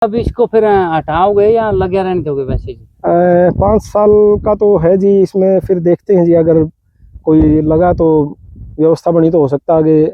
अब इसको फिर हटाओगे या लगे रहने दोगे वैसे जी? 5 साल का तो है जी, इसमें फिर देखते हैं जी, अगर कोई लगा तो व्यवस्था बनी तो हो सकता है आगे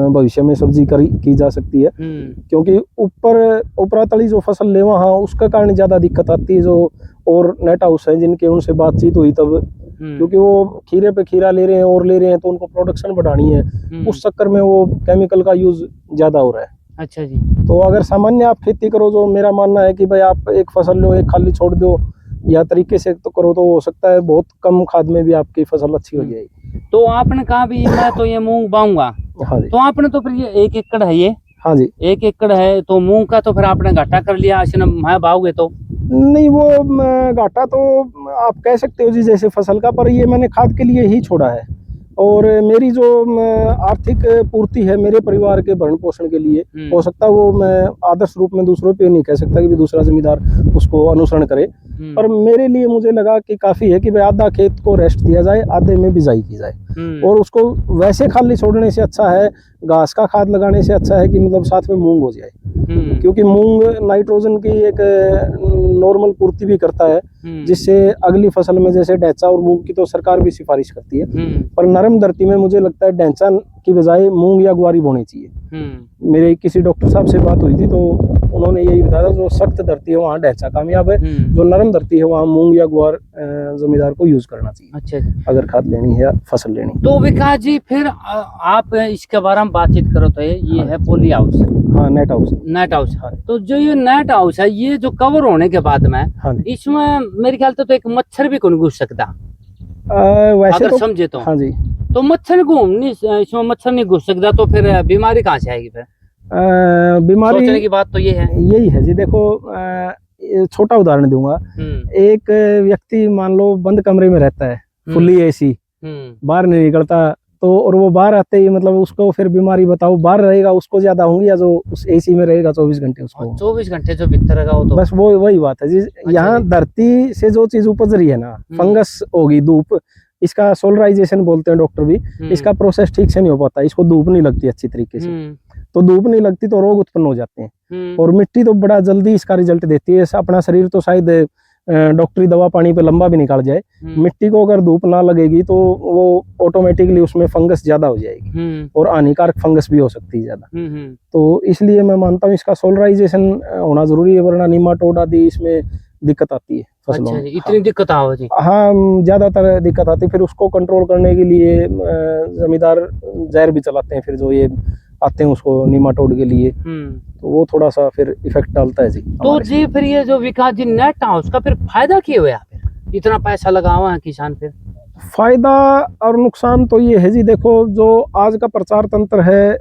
भविष्य में सब्जी की जा सकती है। क्योंकि ऊपर तली जो फसल ले वहाँ उसका कारण ज़्यादा दिक्कत आती है। जो और नेट हाउस है जिनके, उनसे बातचीत हुई तब, क्योंकि वो खीरे पे खीरा ले रहे हैं और ले रहे हैं तो उनको प्रोडक्शन बढ़ानी है, उस चक्कर में वो केमिकल का यूज ज़्यादा हो रहा है। अच्छा जी। तो अगर सामान्य आप खेती करो, जो मेरा मानना है कि भाई आप एक फसल लो, एक खाली छोड़ दो, या तरीके से तो करो, तो हो सकता है बहुत कम खाद में भी आपकी फसल अच्छी हो जाएगी। तो आपने कहा भी मैं तो ये मूंग बाऊंगा, हाँ जी। तो आपने तो फिर ये 1 एकड़ है ये? हाँ जी। 1 एकड़ है तो मूंग का तो फिर आपने घाटा कर लिया, मैं बाओगे तो? नहीं, वो घाटा तो आप कह सकते हो जी जैसे फसल का, पर ये मैंने खाद के लिए ही छोड़ा है। और मेरी जो आर्थिक पूर्ति है मेरे परिवार के भरण पोषण के लिए, हो सकता है वो मैं आदर्श रूप में दूसरों पे नहीं कह सकता कि भी दूसरा जमींदार उसको अनुसरण करे, पर मेरे लिए मुझे लगा कि काफ़ी है कि भाई आधा खेत को रेस्ट दिया जाए, आधे में बिजाई की जाए। और उसको वैसे खाली छोड़ने से अच्छा है, घास का खाद लगाने से अच्छा है कि मतलब साथ में मूंग हो जाए। क्योंकि मूंग नाइट्रोजन की एक नॉर्मल पूर्ति भी करता है, जिससे अगली फसल में, जैसे ढैंचा और मूंग की तो सरकार भी सिफारिश करती है, पर नरम धरती में मुझे लगता है ढैंचा की बजाय मूंग या ग्वारी बोनी चाहिए। मेरे किसी डॉक्टर साहब से बात हुई थी तो उन्होंने यही बताया, जो सख्त धरती है वहाँ ढैंचा कामयाब है, जो नरम धरती है वहाँ मूंग या ग्वार जमींदार को यूज करना चाहिए। अच्छा, अगर खाद लेनी है या फसल लेनी। तो विकास जी फिर आप इसके बारे में बातचीत करो तो ये है पॉली हाउस। हाँ, नेट हाउस। Net house. तो जो ये नेट हाउस है, ये जो कवर होने के बाद में, हाँ, इसमें मेरे ख्याल से तो एक मच्छर भी कौन घुस सकता, वैसे अगर तो समझे तो। हाँ जी। तो मच्छर इसमें मच्छर नहीं घुस सकता, तो फिर बीमारी कहाँ से आएगी फिर? बीमारी सोचने की बात तो ये है। यही है जी। देखो, छोटा उदाहरण दूंगा। एक व्यक्ति मान लो बंद कमरे में रहता है, फुल्ली एसी, बाहर नहीं निकलता, तो और वो बाहर आते ही मतलब उसको फिर बीमारी बताओ, बाहर रहेगा उसको ज्यादा होंगी या जो उस एसी में रहेगा 24 घंटे उसको? 24 घंटे जो भीतर रहेगा वो तो बस वो वही बात है जी। यहाँ धरती से जो चीज उपज रही है ना, फंगस होगी, धूप, इसका सोलराइजेशन बोलते हैं डॉक्टर भी, इसका प्रोसेस ठीक से नहीं हो पाता, इसको धूप नहीं लगती अच्छी तरीके से, तो धूप नहीं लगती तो रोग उत्पन्न हो जाते हैं। और मिट्टी तो बड़ा जल्दी इसका रिजल्ट देती है। अपना शरीर तो शायद डॉक्टरी दवा पानी पे लंबा भी निकाल जाए, मिट्टी को अगर धूप ना लगेगी तो वो ऑटोमेटिकली उसमें फंगस ज्यादा हो जाएगी और हानिकारक फंगस भी हो सकती है ज्यादा। तो इसलिए मैं मानता हूँ इसका सोलराइजेशन होना जरूरी है, वरना निमाटोड आदि इसमें दिक्कत आती है फसलों में। इतनी दिक्कत आओ जी? हाँ, ज्यादातर दिक्कत आती है। फिर उसको कंट्रोल करने के लिए जमींदार जहर भी चलाते हैं, फिर जो ये आते हैं उसको निमाटोड के लिए, तो वो थोड़ा सा फिर इफेक्ट डालता है जी। तो जी फिर ये जो विकास जी नेट हाउस का फिर फायदा क्या हुआ, फिर इतना पैसा लगा हुआ है किसान? फिर फायदा और नुकसान तो ये है जी। देखो, जो आज का प्रचार तंत्र है,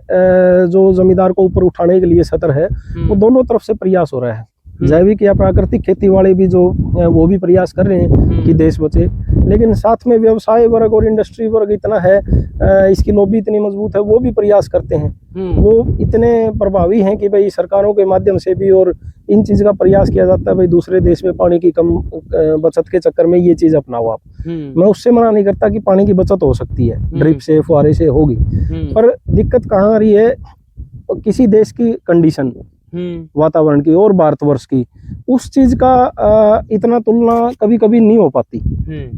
जो जमींदार को ऊपर उठाने के लिए सतर है, वो दोनों तरफ से प्रयास हो रहा है। जैविक या प्राकृतिक खेती वाले भी जो वो भी प्रयास कर रहे हैं कि देश बचे, लेकिन साथ में व्यवसाय वर्ग और इंडस्ट्री वर्ग इतना है, इसकी लॉबी इतनी मजबूत है, वो भी प्रयास करते हैं। वो इतने प्रभावी हैं कि भाई सरकारों के माध्यम से भी और इन चीज़ का प्रयास किया जाता है, भाई दूसरे देश में पानी की कम बचत के चक्कर में ये चीज़ अपनाओ आप। मैं उससे मना नहीं करता कि पानी की बचत हो सकती है, ड्रिप से, फुहारे से होगी, पर दिक्कत कहाँ आ रही है? किसी देश की कंडीशन, वातावरण की और भारतवर्ष की, उस चीज का इतना तुलना कभी कभी नहीं हो पाती,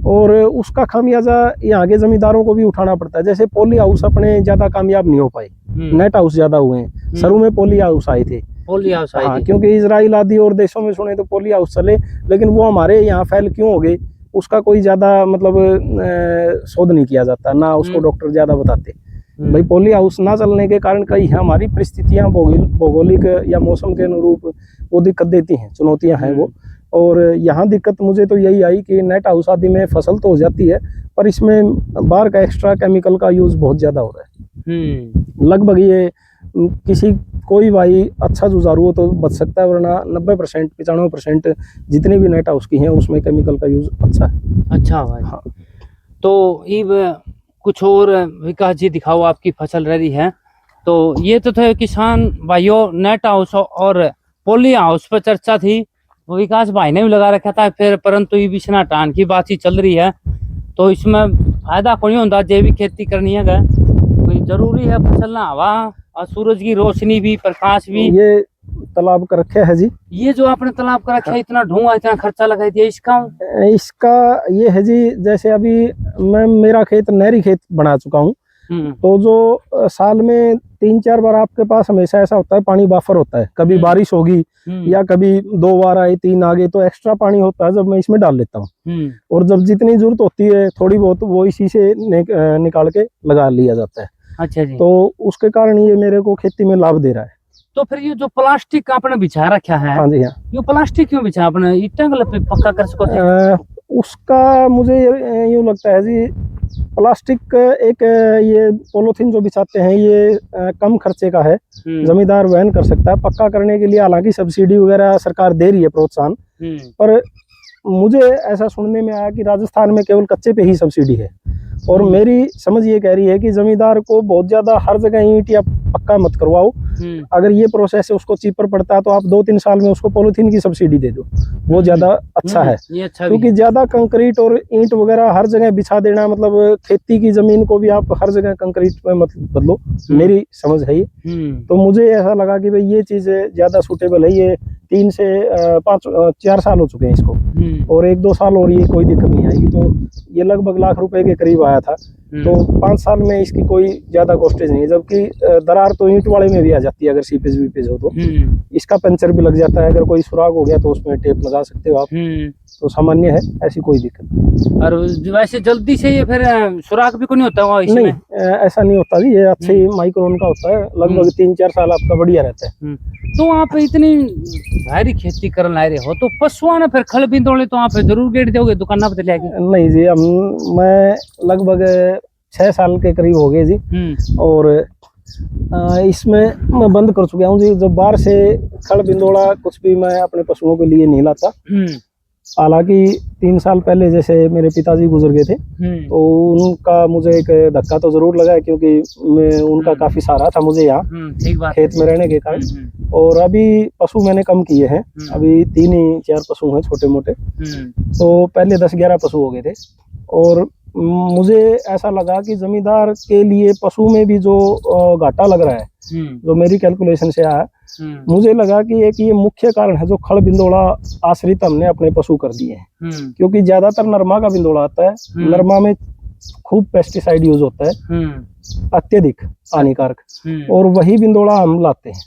और उसका खामियाजा यहाँ के जमींदारों को भी उठाना पड़ता है। जैसे पॉली हाउस अपने ज्यादा कामयाब नहीं हो पाए, नेट हाउस ज्यादा हुए हैं। शुरू में पॉली हाउस आए थे, हाँ, क्योंकि इजराइल आदि और देशों में सुने तो पॉली हाउस चले, लेकिन वो हमारे यहाँ फैल क्यों हो गए, उसका कोई ज्यादा मतलब शोध नहीं किया जाता, ना उसको डॉक्टर ज्यादा बताते। भाई पॉली हाउस ना चलने के कारण कई हमारी परिस्थितियां भौगोलिक या मौसम के अनुरूप वो दिक्कत देती हैं, चुनौतियां हैं वो। और यहाँ दिक्कत मुझे तो यही आई कि नेट हाउस आदि में फसल तो हो जाती है, पर इसमें बाहर का एक्स्ट्रा केमिकल का यूज बहुत ज्यादा हो रहा है। लगभग ये कोई भाई अच्छा जुझारू हो तो बच सकता है, वरना 90% 95% जितने भी नेट हाउस की हैं उसमें केमिकल का यूज अच्छा है। अच्छा भाई। हाँ। तो ये कुछ और विकास जी दिखाओ, आपकी फसल रही है तो ये तो थे किसान भाइयों, नेट हाउस और पॉली हाउस पर चर्चा थी, विकास भाई ने भी लगा रखा था फिर, परंतु ये बिछना टान की बात ही चल रही है, तो इसमें फायदा कोई होता, जैविक खेती करनी है कोई जरूरी है फसल ना हवा और सूरज की रोशनी भी, प्रकाश भी। ये तालाब कर रखे है जी। ये जो आपने तालाब कर रखा है, इतना ढूंगा, इतना खर्चा लगा दिया इसका? इसका ये है जी, जैसे अभी मैं मेरा खेत नहरी खेत बना चुका हूँ, तो जो साल में 3-4 बार आपके पास हमेशा ऐसा होता है पानी बाफर होता है, कभी बारिश होगी या कभी 2 बार आई 3 आ गए, तो एक्स्ट्रा पानी होता है जब मैं इसमें डाल लेता हूँ। और जब जितनी जरूरत होती है थोड़ी बहुत, वो इसी से निकाल के लगा लिया जाता है। अच्छा जी। तो उसके कारण ये मेरे को खेती में लाभ दे रहा है। तो फिर ये जो प्लास्टिक आपने बिछा रखा है, हाँ जी हाँ, ये प्लास्टिक क्यों बिछा आपने? ईटा पे पक्का कर सको थे? उसका मुझे यूँ लगता है जी, प्लास्टिक एक ये पॉलीथीन जो बिछाते हैं ये कम खर्चे का है, जमींदार वहन कर सकता है। पक्का करने के लिए हालांकि सब्सिडी वगैरह सरकार दे रही है, प्रोत्साहन, पर मुझे ऐसा सुनने में आया कि राजस्थान में केवल कच्चे पे ही सब्सिडी है। और मेरी समझ ये कह रही है कि जमींदार को बहुत ज्यादा हर जगह ईंट या पक्का मत करवाओ। अगर ये प्रोसेस है उसको चीपर पड़ता है तो आप 2-3 साल में उसको पॉलीथीन की सब्सिडी दे दो, वो ज्यादा अच्छा है। ये अच्छा क्योंकि ज्यादा कंक्रीट और ईंट वगैरह हर जगह बिछा देना, मतलब खेती की जमीन को भी आप हर जगह कंक्रीट में मत बदलो, मेरी समझ है ये। तो मुझे ऐसा लगा कि भाई ये चीज ज्यादा सूटेबल है। ये 3 से 4 साल हो चुके हैं इसको, और 1-2 साल और ये कोई दिक्कत नहीं आएगी। तो ये लगभग लाख रुपए के करीब आया था। तो 5 साल में इसकी कोई ज्यादा कॉस्टेज नहीं है, जबकि दरार तो ईंट वाले में भी आ जाती है अगर सीपेज वीपेज हो तो। इसका पंचर भी लग जाता है, अगर कोई सुराग हो गया तो उसमें टेप लगा सकते हो आप, तो सामान्य है, ऐसी कोई दिक्कत नहीं। और वैसे जल्दी से ये फिर सुराग भी को नहीं होता इसमें? नहीं, ऐसा नहीं होता जी, ये अच्छे माइक्रोन का होता है, लगभग 3-4 साल आपका बढ़िया रहता है। तो आप इतनी भारी खेती करने ला रहे हो, तो पशुओं ने फिर खल बिंदोले तो आप जरूर गेट दोगे दुकान पे लेके? नहीं जी, मैं लगभग 6 साल के करीब हो गए जी, और इसमें मैं बंद कर चुका हूँ जी। जब बाहर से खल बिंदोड़ा कुछ भी मैं अपने पशुओं के लिए नहीं लाता। हालांकि 3 साल पहले जैसे मेरे पिताजी गुजर गए थे, तो उनका मुझे एक धक्का तो जरूर लगा, क्योंकि मैं उनका काफी सहारा था मुझे यहाँ खेत में रहने के कारण। और अभी पशु मैंने कम किए हैं, अभी 3-4 पशु हैं छोटे मोटे। तो पहले 10-11 पशु हो गए थे, और मुझे ऐसा लगा कि जमींदार के लिए पशु में भी जो घाटा लग रहा है, जो मेरी कैलकुलेशन से आया, मुझे लगा कि एक ये मुख्य कारण है जो खल बिंदोड़ा आश्रित हमने अपने पशु कर दिए हैं। क्योंकि ज्यादातर नरमा का बिंदोड़ा आता है, नरमा में खूब पेस्टिसाइड यूज होता है, अत्यधिक हानिकारक, और वही बिंदोड़ा हम लाते हैं।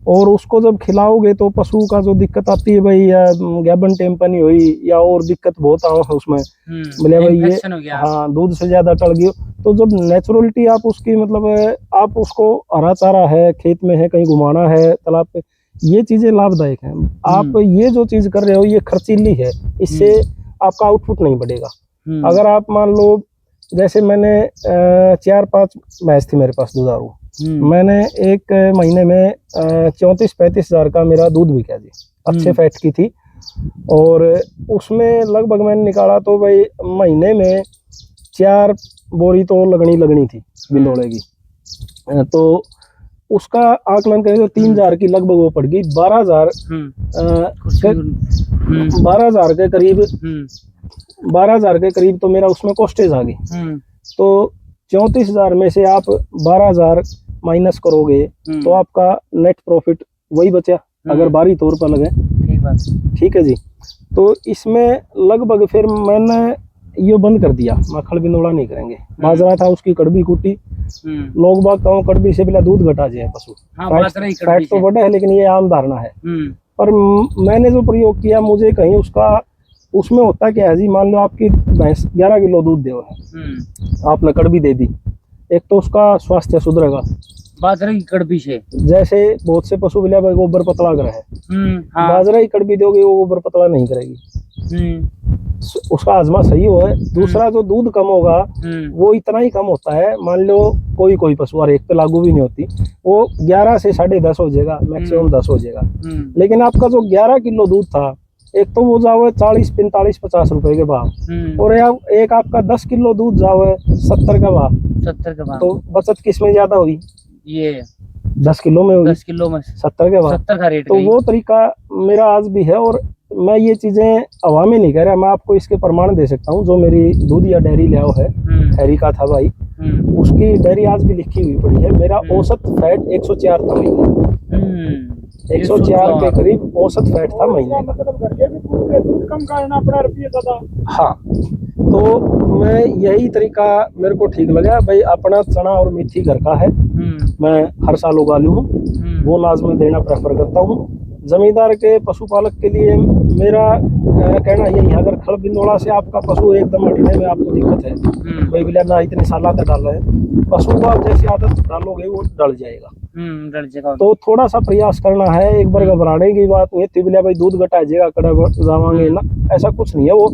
और उसको जब खिलाओगे तो पशु का जो दिक्कत आती है भाई, या गैबन टेम्पनी हुई या और दिक्कत बहुत आम है उसमें, बोले भाई ये हाँ दूध से ज्यादा टल गई। तो जब नेचुरलिटी आप उसकी, मतलब आप उसको हरा चारा है, खेत में है, कहीं घुमाना है तालाब पे, ये चीजें लाभदायक हैं। आप ये जो चीज कर रहे हो ये खर्चीली है, इससे आपका आउटपुट नहीं बढ़ेगा। अगर आप मान लो, जैसे मैंने 4-5 भैंस थी मेरे पास दुधारू, मैंने एक महीने में 34-35 हजार का मेरा दूध बिका जी, अच्छे फैट की थी। और उसमें लगभग मैंने निकाला तो भाई महीने में 4 बोरी तो लगनी थी बिंदोड़े की। तो उसका आकलन करें तो 3,000 की लगभग वो पड़ गई। 12,000 के करीब, 12,000 के करीब तो मेरा उसमें कॉस्टेज आ गई। तो 34,000 में से आप 12,000 माइनस करोगे तो आपका नेट प्रॉफिट वही बचा, अगर बारी तौर पर लगे। ठीक है जी। तो इसमें लगभग फिर मैंने ये बंद कर दिया, खल बिंदोड़ा नहीं करेंगे। बाजरा था उसकी कड़बी कुटी, लोग बाग कहूँ कड़बी से बिना दूध घटा जाए पशु, फैट तो बढ़ा है, लेकिन ये आम धारणा है। पर मैंने जो प्रयोग किया, मुझे कहीं उसमें होता क्या है जी, मान लो आपकी भैंस 11 किलो दूध दे है, आपने कड़बी दे दी, एक तो उसका स्वास्थ्य सुधरेगा बाजरा की कड़बी से। जैसे बहुत से पशु बिलिया गोबर पतला कर है, बाजरा की कड़बी दोगे वो गोबर पतला नहीं करेगी, उसका आजमा सही हो है। दूसरा जो दूध कम होगा वो इतना ही कम होता है, मान लो कोई पशु और एक पे लागू भी नहीं होती, वो 11 से 10.5 हो जाएगा, मैक्सिमम 10 हो जाएगा। लेकिन आपका जो 11 किलो दूध था, एक तो वो जाओ 40, 45, 50 रुपए के भाव, और एक आपका 10 किलो दूध जाओ 70 का भाव, 70 का भाव। तो बचत किस में ज्यादा हुई? ये 10 किलो में होगी, 10 किलो में 70 के भाव, 70 का रेट। तो वो तरीका मेरा आज भी है, और मैं ये चीजें हवा में नहीं कह रहा, मैं आपको इसके प्रमाण दे सकता हूँ। जो मेरी दूध या डेयरी ले आओ है, हैरी का था भाई, उसकी डेयरी आज भी लिखी हुई पड़ी है। मेरा औसत फैट 104 था महीने, 104 के करीब औसत फैट था महीने का। कम खाना पड़ा रुपये ज्यादा। हाँ, तो मैं यही तरीका मेरे को ठीक लगा भाई, अपना चना और मेथी घर का है, मैं हर साल उगा लूँ, वो लाजमी देना प्रेफर करता हूँ। जमींदार के पशुपालक के लिए मेरा कहना यही है, अगर खड़ बिंदोड़ा से आपका पशु एकदम हटने में आपको दिक्कत है, भाई बिल्ला ना इतनी साल तक डाल रहे हैं, पशु को आप जैसी आदत डालोगे वो डल जाएगा। तो थोड़ा सा प्रयास करना है, एक बार घबराने की बात नहीं है। तिबलिया भाई दूध घटा जाएगा कड़ा जावांगे ना, ऐसा कुछ नहीं है। वो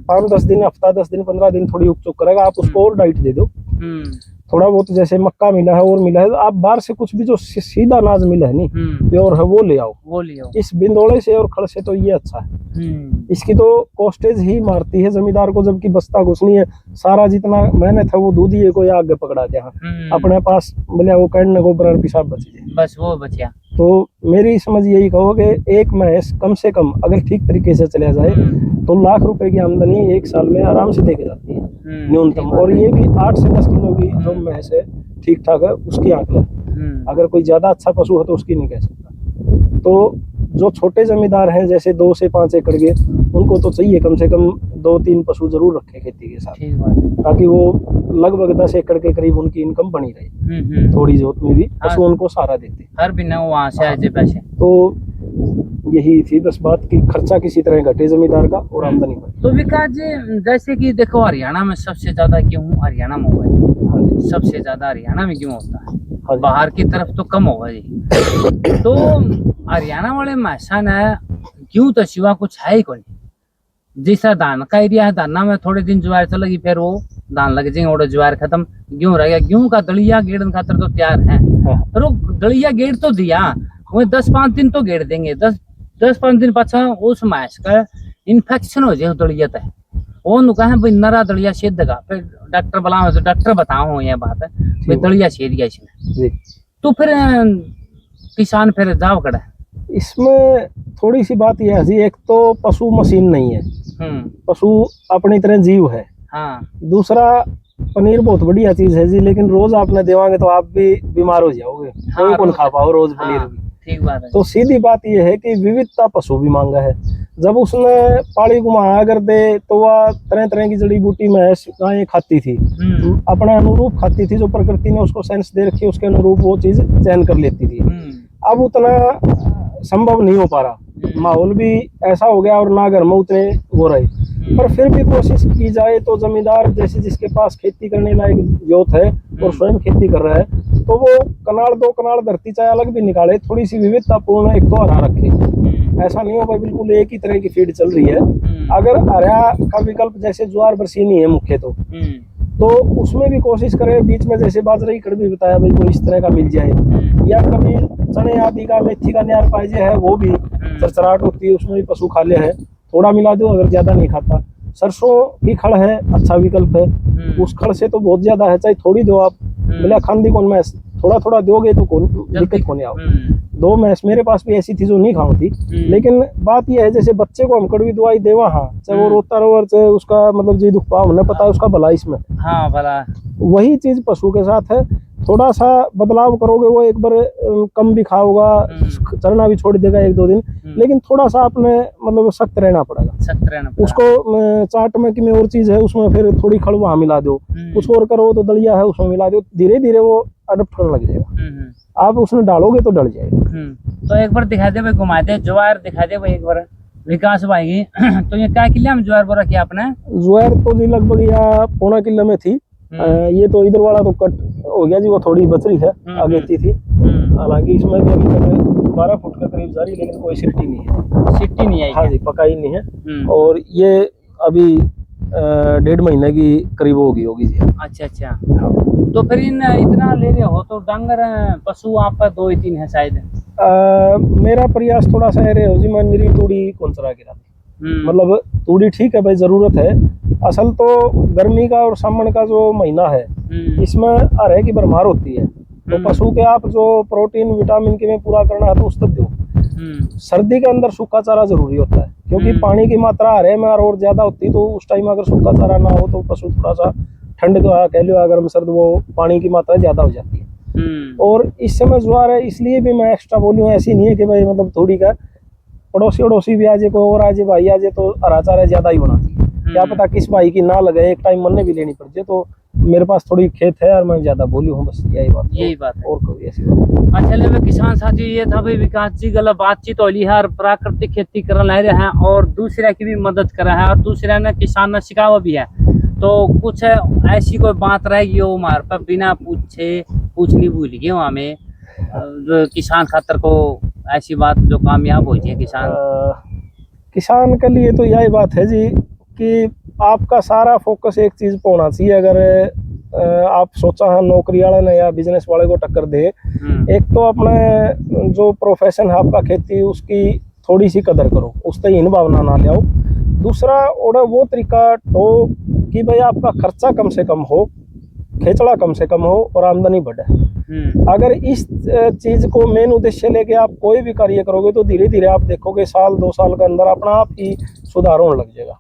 5-10 दिन, हफ्ता 10 दिन 15 दिन थोड़ी उकचुक करेगा, आप उसको और डाइट दे दो थोड़ा बहुत, जैसे मक्का मिला है और मिला है, आप बाहर से कुछ भी जो सीधा अनाज मिला है नहीं प्योर है वो ले आओ। इस बिंदोड़े से और खड़ से तो ये अच्छा है। इसकी तो कॉस्टेज ही मारती है जमींदार को, जबकि बस्ता कुछ नहीं है, सारा जितना मेहनत है वो दूध ही कोई आगे पकड़ा दिया अपने पास, बोले वो कहने को बराबर पिशाब बच जाए, बस वो बचा। तो मेरी समझ यही कहो कि एक भैंस कम से कम अगर ठीक तरीके से चला जाए तो लाख रुपए की आमदनी एक साल में आराम से देके जाती है न्यूनतम। और ये भी 8 से 10 किलो की जो भैंस है ठीक ठाक है, उसकी आंकलन। अगर कोई ज्यादा अच्छा पशु है तो उसकी नहीं कह सकता। तो जो छोटे जमींदार हैं जैसे 2 से 5 एकड़ के, उनको तो चाहिए कम से कम 2-3 पशु जरूर रखे खेती के साथ, ताकि वो लगभग 10 एकड़ के करीब उनकी इनकम बनी रहे, थोड़ी जोत में भी पशु उनको सहारा देते हर बिना वहाँ से आए पैसे। तो यही थी बस बात की, खर्चा किसी तरह घटे जमींदार का और आमदनी बढ़े। तो विकास जी जैसे कि देखो हरियाणा में सबसे ज्यादा गेहूँ हरियाणा में हुआ है, सबसे ज्यादा हरियाणा में गेहूँ होता है, बाहर की तरफ तो कम होगा जी। तो हरियाणा वाले महसान है गेहूँ तो सिवा कुछ है ही कोई। जैसा धान का एरिया है, धाना में थोड़े दिन ज्वार चलेगी, फिर वो धान लग जाएंगे और ज्वार खत्म, गेहूँ रह गया। गेहूँ का दलिया गेड़न खातर तो तैयार है, पर वो दलिया गेड़ तो दिया, वो 10-5 दिन तो गेड़ देंगे, 10-5 दिन पाछा उस मैस का इन्फेक्शन हो जाए दलिया तक, वो कहा भाई नरा दलिया सेद देगा, फिर डॉक्टर बुलाओ तो डॉक्टर बताओ ये बात है भाई दलिया सेद गया इसने, तो फिर किसान फिर दाव कड़ा। इसमें थोड़ी सी बात यह है, एक तो पशु मशीन नहीं है, पशु अपनी तरह जीव है। हाँ। दूसरा पनीर बहुत बढ़िया चीज है जी, लेकिन रोज आपने देवांगे तो आप भी बीमार हो जाओगे। हाँ, कोई कौन खा पाओ रोज पनीर। हाँ, ठीक बात है। तो सीधी बात यह है कि विविधता पशु भी मांगा है। जब उसने पाली घुमाया कर दे तो वह तरह तरह की जड़ी बूटी में गायें खाती थी, अपने अनुरूप खाती थी, जो प्रकृति ने उसको सेंस दे रखी उसके अनुरूप वो चीज चयन कर लेती थी। अब उतना संभव नहीं हो पा रहा, माहौल भी ऐसा हो गया और ना घर में उतने हो रहे, पर फिर भी कोशिश की जाए तो जमींदार जैसे जिसके पास खेती करने लायक जोत है और स्वयं खेती कर रहा है, तो वो कनाल 2 कनाल धरती चाहे अलग भी निकाले, थोड़ी सी विविधतापूर्ण एक तो हरा रखे। ऐसा नहीं होगा बिल्कुल एक ही तरह की फीड चल रही है। अगर हरा का विकल्प जैसे ज्वार बरसीनी है मुख्य तो उसमें भी कोशिश करें, बीच में जैसे बाजरा की कड़वी बताया भाई कोई इस तरह का मिल जाए, या कभी चने आदि का मेथी का न्यार पाइजे है, वो भी चरचराहट होती है, उसमें भी पशु खा ले है, थोड़ा मिला दो अगर ज्यादा नहीं खाता। सरसों की खड़ है, अच्छा विकल्प है, उस खड़ से तो बहुत ज्यादा है, चाहे थोड़ी दो आप, बोला खांदी कौन मैं थोड़ा थोड़ा दोगे तो कौन दिक्कत कौन आओ। 2 मैस मेरे पास भी ऐसी थी जो नहीं खाऊं थी, लेकिन बात यह है जैसे बच्चे को हम कड़वी दवाई देवा, हाँ चाहे वो रोता रहो, चाहे उसका मतलब जी दुख पाव उन्हें पता है उसका भला इसमें, हाँ भला। वही चीज पशु के साथ है, थोड़ा सा बदलाव करोगे वो एक बार कम भी खाओगा, चलना भी छोड़ देगा 1-2 दिन, लेकिन थोड़ा सा आपने मतलब सख्त रहना पड़ेगा। उसको चाट में कि और चीज है उसमें फिर थोड़ी खड़ वहाँ मिला दो, कुछ और करो तो दलिया है उसमें मिला दो, धीरे धीरे वो अडप्ट करने लग जाएगा। आप उसमें डालोगे तो डल जाएगा। तो एक बार दिखा दे भाई, घुमा दे ज्वार दिखा दे भाई एक बार विकास भाई। तो ये क्या किला में ज्वार बोरा किया आपने? ज्वार तो जी लगभग या 1.25 किलो में थी, ये तो इधर वाला तो कट हो गया जी, वो थोड़ी बच रही है, आगे थी। हालांकि इसमें भी अभी तक 12 फुट के करीब जारी, लेकिन कोई सिट्टी नहीं है, सिट्टी नहीं आई। हाँ जी, पकाई नहीं है, और ये अभी 1.5 महीने की करीब होगी जी। अच्छा अच्छा। तो फिर इतना ले रहे हो तो डांगर पशु आपका 2 ही 3 है शायद? मेरा प्रयास थोड़ा सा है जी, मैं निरी तूड़ी कौन चरा के मतलब तूड़ी ठीक है भाई, जरूरत है। असल तो गर्मी का और सावन का जो महीना है इसमें अरह की भरमार होती है, तो पशु के आप जो प्रोटीन विटामिन के में पूरा करना है तो उस तक दो। सर्दी के अंदर सूखा चारा जरूरी होता है, क्योंकि पानी की मात्रा अरह में और ज्यादा होती है, तो उस टाइम अगर सूखा चारा ना हो तो पशु थोड़ा सा ठंड का कह लो अगर सर्द वो पानी की मात्रा ज्यादा हो जाती है। और इस समय ज्वार है इसलिए भी मैं एक्स्ट्रा बोलूँ, ऐसी नहीं है कि भाई मतलब थोड़ी का पड़ोसी भी आ जाए, कोई और आ जाए, भाई आ जाए तो हरा चारा ज्यादा ही होना चाहिए। क्या पता किस भाई की ना लगे, एक टाइम मरने भी लेनी पड़ जाए। तो मेरे पास थोड़ी खेत है और मैं ज्यादा बोली हूँ, बस यही बात है। और कोई ऐसी बात। अच्छा ले किसान साथी ये था भाई विकास जी गलत बातचीत होली है और प्राकृतिक खेती कर रहे हैं और दूसरे की भी मदद कर रहे हैं और दूसरे ने किसान ने सिखावा भी है। तो कुछ ऐसी कोई बात रहेगी वो हमारे पर बिना पूछनी भूल गए हमें जो किसान खातर को ऐसी बात जो कामयाब हो जाए किसान के लिए तो यही बात है जी कि आपका सारा फोकस एक चीज पे होना चाहिए। अगर आप सोचा है नौकरी वाले ने या बिजनेस वाले को टक्कर दे, एक तो अपने जो प्रोफेशन है आपका खेती उसकी थोड़ी सी कदर करो, उससे हीन भावना ना ले आओ। दूसरा और वो तरीका हो कि भाई आपका खर्चा कम से कम हो, खेचड़ा कम से कम हो और आमदनी बढ़े। अगर इस चीज को मेन उद्देश्य लेके आप कोई भी कार्य करोगे तो धीरे धीरे आप देखोगे साल 2 साल के अंदर अपना आप ही सुधार होने लग जाएगा।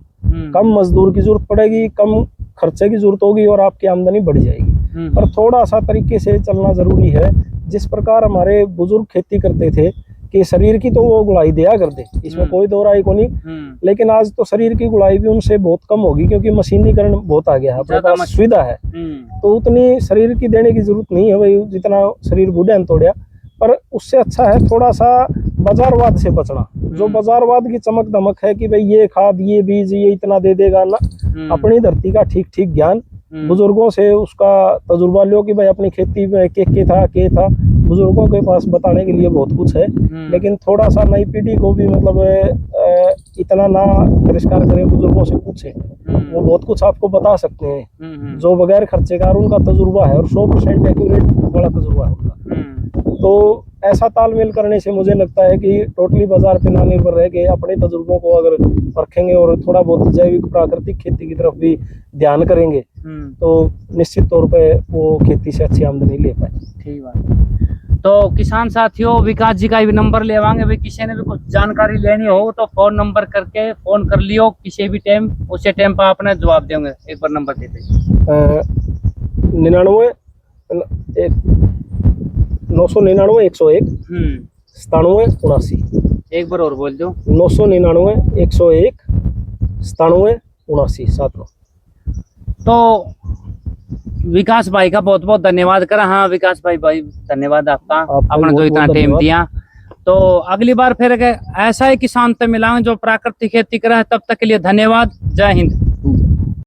कम मजदूर की जरूरत पड़ेगी, कम खर्चे की जरूरत होगी और आपकी आमदनी बढ़ जाएगी। पर थोड़ा सा तरीके से चलना जरूरी है। जिस प्रकार हमारे बुजुर्ग खेती करते थे कि शरीर की तो वो गुलाई दिया करते, इसमें कोई दो राय को नहीं, लेकिन आज तो शरीर की गुलाई भी उनसे बहुत कम होगी क्योंकि मशीनीकरण बहुत आ गया है, अपने पास सुविधा है। तो उतनी शरीर की देने की जरूरत नहीं है भाई जितना शरीर बूढ़े तोड़िया। पर उससे अच्छा है थोड़ा सा बाजारवाद से बचना। जो बाजारवाद की चमक दमक है कि भाई ये खाद ये बीज ये इतना दे देगा ना, अपनी धरती का ठीक ठीक ज्ञान बुजुर्गों से उसका तजुर्बा लो कि भाई अपनी खेती में के था। बुजुर्गों के पास बताने के लिए बहुत कुछ है, लेकिन थोड़ा सा नई पीढ़ी को भी मतलब इतना ना तिरस्कार करें, बुजुर्गों से पूछें, वो बहुत कुछ आपको बता सकते हैं जो बगैर खर्चे का उनका तजुर्बा है और 100% एक्यूरेट बड़ा तजुर्बा है उनका। तो ऐसा तालमेल करने से मुझे लगता है कि टोटली बाजार पे ना निर्भर रह के अपने तजुर्बों को अगर रखेंगे और थोड़ा बहुत जैविक प्राकृतिक खेती की तरफ भी ध्यान करेंगे तो निश्चित तौर पे वो खेती से अच्छी आमदनी ले पाए। ठीक बात। तो किसान साथियों विकास जी का भी नंबर लेवाएंगे, भाई किसी ने भी कुछ जानकारी लेनी हो तो फोन नंबर करके फोन कर लियो किसी भी टाइम, उसी टाइम पर आपने जवाब देंगे। एक बार नंबर दे दीजिए। 999 101 97 79। एक बार और बोल दो। 999 101 97 79 7। तो विकास भाई का बहुत बहुत धन्यवाद करा। हाँ विकास भाई धन्यवाद आपका, आपने जो इतना टाइम दिया। तो अगली बार फिर ऐसा ही किसान से मिलाएंगे जो प्राकृतिक खेती करा है। तब तक के लिए धन्यवाद। जय हिंद।